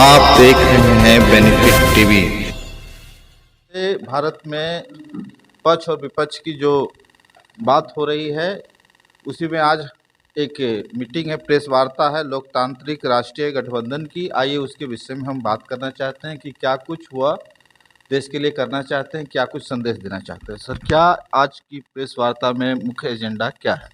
आप देख रहे हैं बेनिफिट टीवी। भारत में पक्ष और विपक्ष की जो बात हो रही है उसी में आज एक मीटिंग है, प्रेस वार्ता है लोकतांत्रिक राष्ट्रीय गठबंधन की। आइए उसके विषय में हम बात करना चाहते हैं कि क्या कुछ हुआ देश के लिए करना चाहते हैं, क्या कुछ संदेश देना चाहते हैं। सर, क्या आज की प्रेस वार्ता में मुख्य एजेंडा क्या है?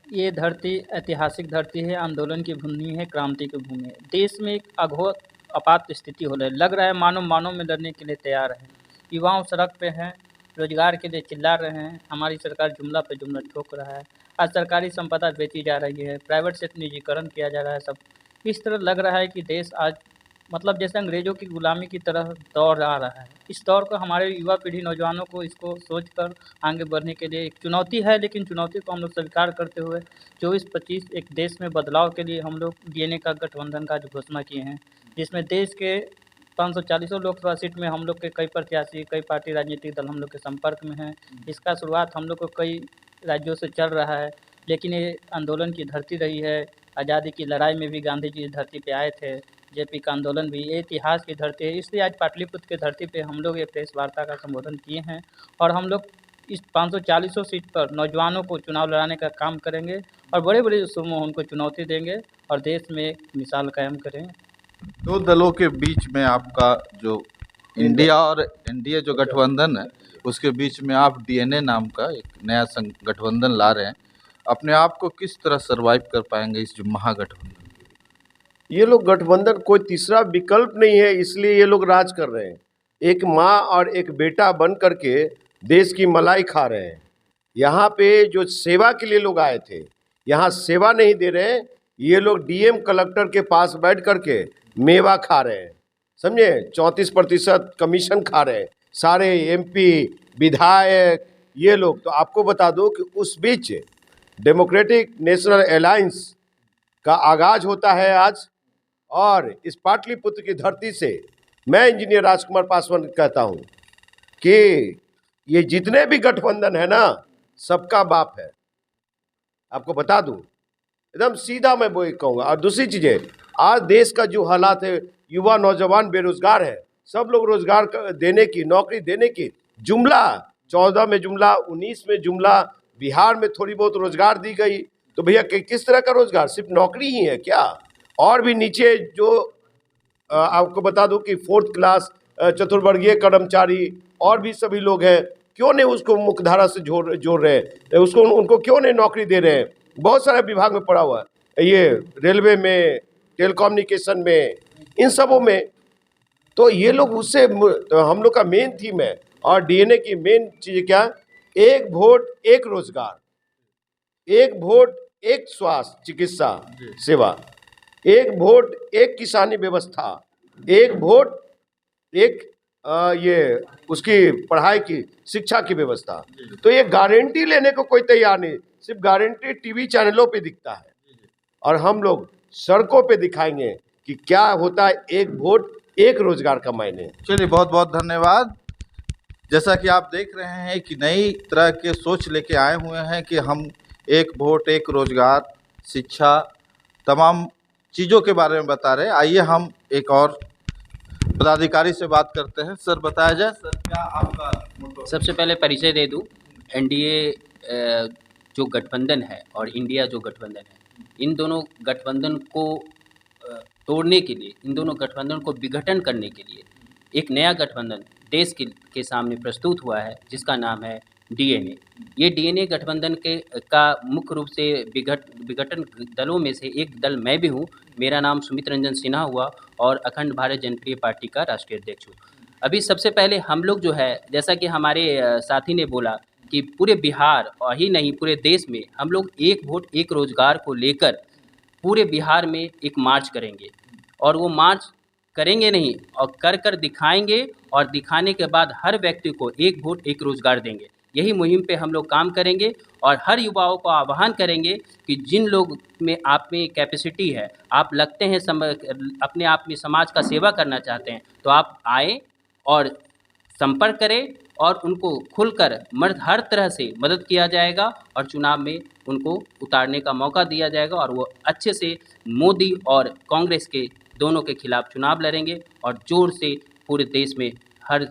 ये धरती ऐतिहासिक धरती है, आंदोलन की भूमि है, क्रांति की भूमि है। देश में एक अघोर आपात स्थिति हो रही है। लग रहा है मानव मानव में लड़ने के लिए तैयार है। युवाओं सड़क पे हैं, रोजगार के लिए चिल्ला रहे हैं। हमारी सरकार जुमला पे जुमला ठोक रहा है। आज सरकारी संपदा बेची जा रही है, प्राइवेट से निजीकरण किया जा रहा है। सब इस तरह लग रहा है कि देश आज जैसे अंग्रेज़ों की गुलामी की तरह दौर आ रहा है। इस दौर को हमारे युवा पीढ़ी नौजवानों को इसको सोचकर आगे बढ़ने के लिए एक चुनौती है, लेकिन चुनौती को हम लोग स्वीकार करते हुए 24-25 एक देश में बदलाव के लिए हम लोग डीएनए का गठबंधन का जो घोषणा किए हैं, जिसमें देश के 540 लोकसभा सीट में हम लोग के कई प्रत्याशी, कई पार्टी राजनीतिक दल हम लोग के संपर्क में हैं। इसका शुरुआत हम लोग को कई राज्यों से चल रहा है, लेकिन ये आंदोलन की धरती रही है। आज़ादी की लड़ाई में भी गांधी जी इस धरती पे आए थे। जेपी का आंदोलन भी ये इतिहास की धरती है। इसलिए आज पाटलिपुत्र की धरती पे हम लोग ये प्रेस वार्ता का संबोधन किए हैं और हम लोग इस 540 सीट पर नौजवानों को चुनाव लड़ाने का काम करेंगे और बड़े बड़े समूह उनको चुनौती देंगे और देश में एक मिसाल कायम करेंगे। दो दलों के बीच में आपका जो इंडिया और एनडीए जो गठबंधन है उसके बीच में आप डीएनए नाम का एक नया गठबंधन ला रहे हैं। अपने आप को किस तरह सरवाइव कर पाएंगे इस जो महागठबंधन? ये लोग गठबंधन कोई तीसरा विकल्प नहीं है, इसलिए ये लोग राज कर रहे हैं। एक माँ और एक बेटा बन करके देश की मलाई खा रहे हैं। यहाँ पे जो सेवा के लिए लोग आए थे, यहाँ सेवा नहीं दे रहे हैं। ये लोग डीएम कलेक्टर के पास बैठ करके मेवा खा रहे हैं, समझे। 34% कमीशन खा रहे हैं सारे एमपी विधायक ये लोग। तो आपको बता दूं कि उस बीच डेमोक्रेटिक नेशनल अलायंस का आगाज होता है आज। और इस पाटलिपुत्र की धरती से मैं इंजीनियर राजकुमार पासवान कहता हूं कि ये जितने भी गठबंधन है ना, सबका बाप है। आपको बता दूं, एकदम सीधा मैं वो कहूँगा। और दूसरी चीज़ें, आज देश का जो हालात है, युवा नौजवान बेरोजगार है, सब लोग रोजगार देने की, नौकरी देने की जुमला 14 में जुमला, 19 में जुमला, बिहार में थोड़ी बहुत रोजगार दी गई। तो भैया किस तरह का रोजगार? सिर्फ नौकरी ही है क्या? और भी नीचे जो आपको बता दूं कि 4th क्लास चतुर्वर्गीय कर्मचारी और भी सभी लोग हैं, क्यों नहीं उसको मुख्यधारा से जोड़ रहे हैं? उसको उनको क्यों नहीं नौकरी दे रहे हैं? बहुत सारे विभाग में पड़ा हुआ है, ये रेलवे में, टेलीकम्युनिकेशन में, इन सबों में। तो ये लोग उससे हम लोग का मेन थीम है। और डीएनए की मेन चीज़ क्या? एक वोट एक रोजगार, एक वोट एक स्वास्थ्य चिकित्सा सेवा, एक वोट एक किसानी व्यवस्था, एक वोट एक ये उसकी पढ़ाई की, शिक्षा की व्यवस्था। तो ये गारंटी लेने को कोई तैयार नहीं, सिर्फ गारंटी टीवी चैनलों पे दिखता है। और हम लोग सड़कों पे दिखाएंगे कि क्या होता है एक वोट एक रोजगार का मायने। चलिए, बहुत बहुत धन्यवाद। जैसा कि आप देख रहे हैं कि नई तरह के सोच लेके आए हुए हैं कि हम एक वोट एक रोजगार, शिक्षा, तमाम चीज़ों के बारे में बता रहे हैं। आइए हम एक और पदाधिकारी से बात करते हैं। सर, बताया जाए सर, क्या आपका मोटो? सबसे पहले परिचय दे दूं, एनडीए जो गठबंधन है और इंडिया जो गठबंधन है, इन दोनों गठबंधन को तोड़ने के लिए, इन दोनों गठबंधन को विघटन करने के लिए एक नया गठबंधन देश के सामने प्रस्तुत हुआ है, जिसका नाम है डीएनए। ये डीएनए गठबंधन का मुख्य रूप से विघटन दलों में से एक दल मैं भी हूँ। मेरा नाम सुमित रंजन सिन्हा हुआ और अखंड भारत जनप्रिय पार्टी का राष्ट्रीय अध्यक्ष हूँ। अभी सबसे पहले हम लोग जो है, जैसा कि हमारे साथी ने बोला कि पूरे बिहार और ही नहीं पूरे देश में हम लोग एक वोट एक रोजगार को लेकर पूरे बिहार में एक मार्च करेंगे। और वो मार्च करेंगे नहीं और कर दिखाएंगे, और दिखाने के बाद हर व्यक्ति को एक वोट एक रोजगार देंगे। यही मुहिम पे हम लोग काम करेंगे और हर युवाओं को आह्वान करेंगे कि जिन लोग में आप में कैपेसिटी है, आप लगते हैं अपने आप में समाज का सेवा करना चाहते हैं, तो आप आए और संपर्क करें और उनको खुलकर हर तरह से मदद किया जाएगा और चुनाव में उनको उतारने का मौका दिया जाएगा और वो अच्छे से मोदी और कांग्रेस के दोनों के खिलाफ चुनाव लड़ेंगे और जोर से पूरे देश में हर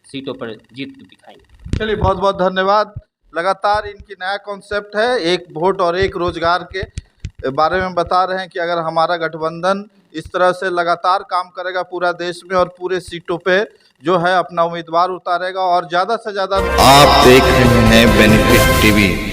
सीटों पर जीत दिखाएंगे। चलिए, बहुत बहुत धन्यवाद। लगातार इनकी नया कॉन्सेप्ट है, एक वोट और एक रोजगार के बारे में बता रहे हैं कि अगर हमारा गठबंधन इस तरह से लगातार काम करेगा पूरा देश में और पूरे सीटों पे जो है अपना उम्मीदवार उतारेगा और ज़्यादा से ज़्यादा। आप देख रहे हैं बेनिफिट टीवी।